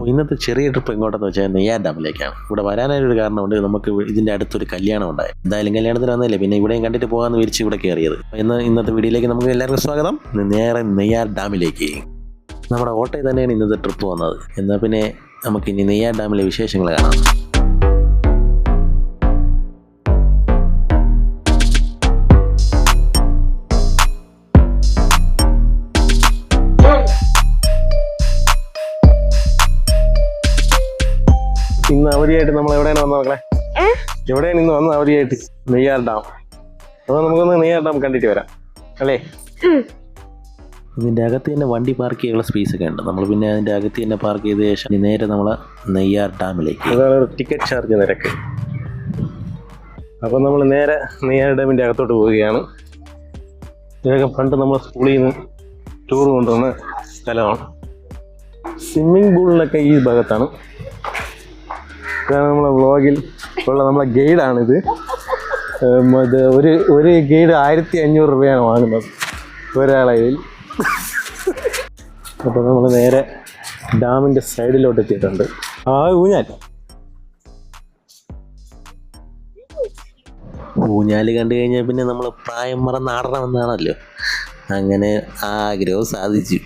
അപ്പോൾ ഇന്നത്തെ ചെറിയ ട്രിപ്പ് എങ്ങോട്ടെന്ന് വെച്ചാൽ നെയ്യാർ ഡാമിലേക്കാണ്. ഇവിടെ വരാനായൊരു കാരണമുണ്ട്. നമുക്ക് ഇതിൻ്റെ അടുത്തൊരു കല്യാണം ഉണ്ടായി. എന്തായാലും കല്യാണത്തിന് വന്നല്ലേ, പിന്നെ ഇവിടെയും കണ്ടിട്ട് പോകാമെന്ന് വിരിച്ച് ഇവിടെ കയറിയത്. ഇന്നത്തെ വീഡിയോയിലേക്ക് നമുക്ക് എല്ലാവർക്കും സ്വാഗതം. നേരെ നെയ്യാർ ഡാമിലേക്ക്. നമ്മുടെ ഓട്ടോയിൽ തന്നെയാണ് ഇന്നത്തെ ട്രിപ്പ് വന്നത്. എന്നാൽ പിന്നെ നമുക്ക് ഇനി നെയ്യാർ ഡാമിലെ വിശേഷങ്ങൾ കാണാം. ഇന്ന് അവധിയായിട്ട് നമ്മൾ എവിടെയാണ് വന്നത് മക്കളെ? എവിടെയാണ് ഇന്ന് വന്നത് അവധിയായിട്ട്? നെയ്യാർ ഡാം. അപ്പോൾ നമുക്കൊന്ന് നെയ്യാർ ഡാം കണ്ടിട്ട് വരാം അല്ലേ? ഇതിൻ്റെ അകത്ത് തന്നെ വണ്ടി പാർക്ക് ചെയ്യാനുള്ള സ്പേസ് ഒക്കെ ഉണ്ട്. നമ്മൾ പിന്നെ അതിൻ്റെ അകത്ത് തന്നെ പാർക്ക് ചെയ്ത ശേഷം നേരെ നമ്മൾ നെയ്യാർ ഡാമിലേക്ക്. അതാണ് ടിക്കറ്റ് ചാർജ് നിരക്ക്. അപ്പോൾ നമ്മൾ നേരെ നെയ്യാർ ഡാമിൻ്റെ അകത്തോട്ട് പോവുകയാണ്. ഇതൊക്കെ പണ്ട് നമ്മൾ സ്കൂളിൽ നിന്ന് ടൂർ കൊണ്ടുവന്ന സ്ഥലമാണ്. സ്വിമ്മിങ് പൂളിലൊക്കെ ഈ ഭാഗത്താണ്. ഇതാണ് നമ്മളെ വ്ളോഗിൽ ഉള്ള നമ്മളെ ഗൈഡാണിത്. ഒരു ഗൈഡ് 1500 രൂപയാണ് വാങ്ങുന്നത് ഒരാളതിൽ. അപ്പോൾ നമ്മൾ നേരെ ഡാമിൻ്റെ സൈഡിലോട്ട് എത്തിയിട്ടുണ്ട്. ഊഞ്ഞാൽ കണ്ടു കഴിഞ്ഞാൽ പിന്നെ നമ്മൾ പ്രായം മറന്ന് ആടണമെന്നാണല്ലോ. അങ്ങനെ ആഗ്രഹം സാധിച്ചു.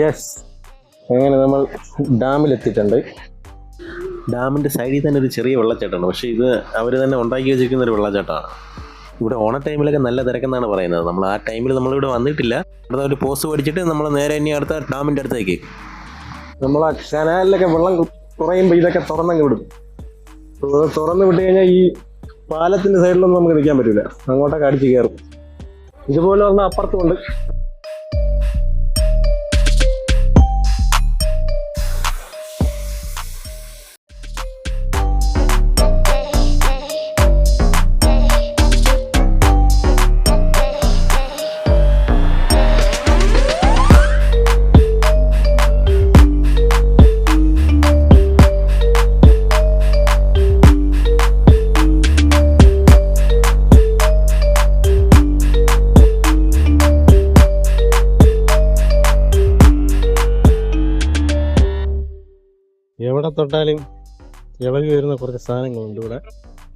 യെസ്, അങ്ങനെ നമ്മൾ ഡാമിലെത്തിയിട്ടുണ്ട്. ഡാമിൻ്റെ സൈഡിൽ തന്നെ ഒരു ചെറിയ വെള്ളച്ചാട്ടമാണ്. പക്ഷേ ഇത് അവർ തന്നെ ഉണ്ടാക്കി വെച്ചിരിക്കുന്ന ഒരു വെള്ളച്ചാട്ടമാണ്. ഇവിടെ ഓണ ടൈമിലൊക്കെ നല്ല തിരക്കെന്നാണ് പറയുന്നത്. നമ്മൾ ആ ടൈമിൽ നമ്മളിവിടെ വന്നിട്ടില്ല. അടുത്ത ഒരു പോസ്റ്റ് പഠിച്ചിട്ട് നമ്മൾ നേരെ ഇനി അടുത്ത ഡാമിൻ്റെ അടുത്തേക്ക്. നമ്മൾ ആ കനാലിലൊക്കെ വെള്ളം കുറയുമ്പോൾ ഇതൊക്കെ തുറന്നങ്ങ് വിടും. തുറന്ന് വിട്ട് കഴിഞ്ഞാൽ ഈ പാലത്തിൻ്റെ സൈഡിലൊന്നും നമുക്ക് നിൽക്കാൻ പറ്റില്ല. അങ്ങോട്ടൊക്കെ അടിച്ച് കയറും. ഇതുപോലെ പറഞ്ഞാൽ അപ്പുറത്തുമുണ്ട്. എവിടെ തൊട്ടാലും ഇളകി വരുന്ന കുറച്ച് സാധനങ്ങളുണ്ട് ഇവിടെ.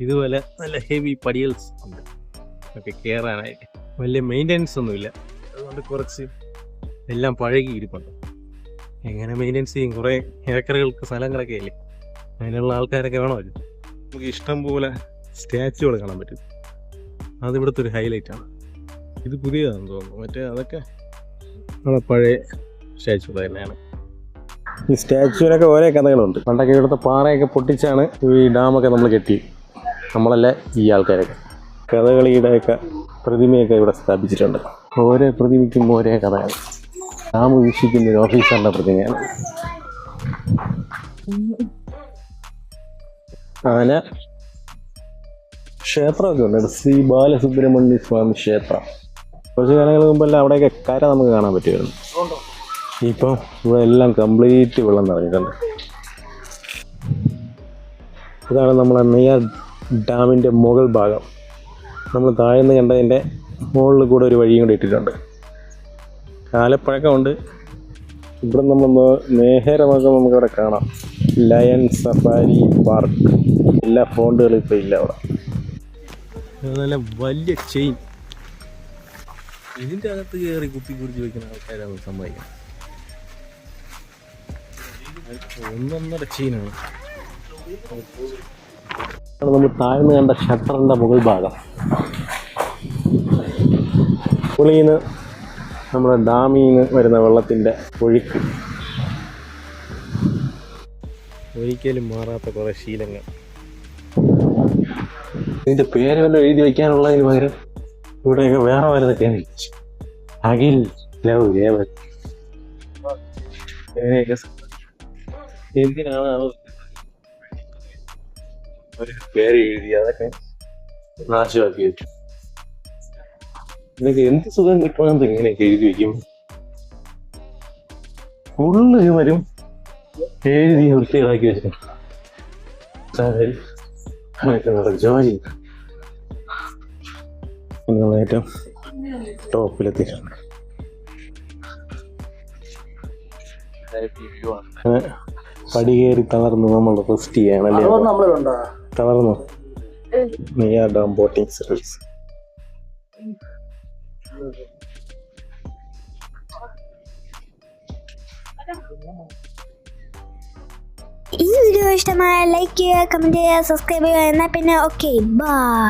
ഇതുപോലെ നല്ല ഹെവി പടിയൽസ് ഉണ്ട് ഒക്കെ കയറാനായിട്ട്. വലിയ മെയിൻ്റെനൻസ് ഒന്നുമില്ല. അതുകൊണ്ട് കുറച്ച് എല്ലാം പഴകി ഇരിപ്പുണ്ട്. എങ്ങനെ മെയിൻ്റെനൻസ് ചെയ്യും? കുറേ ഏക്കറുകൾക്ക് സ്ഥലങ്ങളൊക്കെ അല്ലേ, അതിനുള്ള ആൾക്കാരൊക്കെ വേണമല്ലോ. നമുക്ക് ഇഷ്ടം പോലെ സ്റ്റാച്ചുകൾ കാണാൻ പറ്റും. അതിവിടുത്തെ ഒരു ഹൈലൈറ്റാണ്. ഇത് പുതിയതാണെന്ന് തോന്നുന്നു. മറ്റേ അതൊക്കെ നമ്മുടെ പഴയ സ്റ്റാച്ചുകൾ തന്നെയാണ്. ഈ സ്റ്റാച്ചുവിനൊക്കെ ഓരോ കഥകളുണ്ട്. പണ്ടൊക്കെ ഇവിടുത്തെ പാറയൊക്കെ പൊട്ടിച്ചാണ് ഈ ഡാമൊക്കെ നമ്മൾ കെട്ടി. നമ്മളല്ല, ഈ ആൾക്കാരൊക്കെ. കഥകളിയുടെയൊക്കെ പ്രതിമയൊക്കെ ഇവിടെ സ്ഥാപിച്ചിട്ടുണ്ട്. ഓരോ പ്രതിമയ്ക്കും ഓരോ കഥയാണ്. ഡാം വീക്ഷിക്കുന്ന ഒരു ഓഫീസറിൻ്റെ പ്രതിമയാണ്. ആന ക്ഷേത്രമൊക്കെ ഉണ്ട്. ശ്രീ ബാലസുബ്രഹ്മണ്യ സ്വാമി ക്ഷേത്രം. കുറച്ച് കാലങ്ങൾക്ക് മുമ്പെല്ലാം അവിടെയൊക്കെ കര നമുക്ക് കാണാൻ പറ്റുമായിരുന്നു. ഇപ്പം ഇവിടെ എല്ലാം കംപ്ലീറ്റ് വെള്ളം നിറഞ്ഞിട്ടുണ്ട്. ഇതാണ് നമ്മളെ നെയ്യാർ ഡാമിൻ്റെ മുകൾ ഭാഗം. നമ്മൾ താഴ്ന്ന് കണ്ടതിൻ്റെ മുകളിൽ കൂടെ ഒരു വഴിയും കൂടി ഇട്ടിട്ടുണ്ട്. കാലപ്പഴക്കമുണ്ട്. ഇവിടെ നമ്മൾ നേഹരമൊക്കെ നമുക്കവിടെ കാണാം. Lion safari park. എല്ലാ ഫോണ്ടുകളും ഇപ്പോൾ ഇല്ല അവിടെ. നല്ല വലിയ ചെയിൻ. ഇതിൻ്റെ അകത്ത് കയറി കുത്തി കുറിച്ച് വയ്ക്കുന്ന ആൾക്കാരാണ് സമ്മതിക്കുന്നത്. 1.5 ചെയിനാണ്. നമ്മൾ താഴ്ന്ന് കണ്ട ഷട്ടറിൻ്റെ മുകൾ ഭാഗം. പുളിയിൽ നിന്ന് നമ്മുടെ ഡാമിൽ നിന്ന് വരുന്ന വെള്ളത്തിൻ്റെ ഒഴുക്ക്. ഒരിക്കലും മാറാത്ത കുറേ ശീലങ്ങൾ. ഇതിൻ്റെ പേര് വല്ല എഴുതി വയ്ക്കാനുള്ളതിന് പകരം ഇവിടെയൊക്കെ വേറെ വലുതൊക്കെയാണ്. അഖിൽ ലവ് രേവത്. എന്തിനാണ് ഒരു പേര് എഴുതി അതൊക്കെ നാശമാക്കി വെച്ചു. ഇതൊക്കെ എന്ത് സുഖം കിട്ടണമെന്ന് ഇങ്ങനെയൊക്കെ എഴുതി വെക്കും. ഫുള്ള് വരും എഴുതി വൃത്തികളാക്കി വെച്ചു. ജോലി ഏറ്റവും ടോപ്പിലെത്തിയിട്ടുണ്ട്. പടി കയറി തളർന്നു നമ്മൾ റെസ്റ്റ് ചെയ്യാനല്ലേ? തളർന്നു. Neyyar dam boating service. ഈ വീഡിയോ ഇഷ്ടമായ ലൈക്ക് ചെയ്യുക, കമന്റ് ചെയ്യുക, സബ്സ്ക്രൈബ് ചെയ്യുക. എന്നാൽ പിന്നെ ഓക്കെ ബൈ.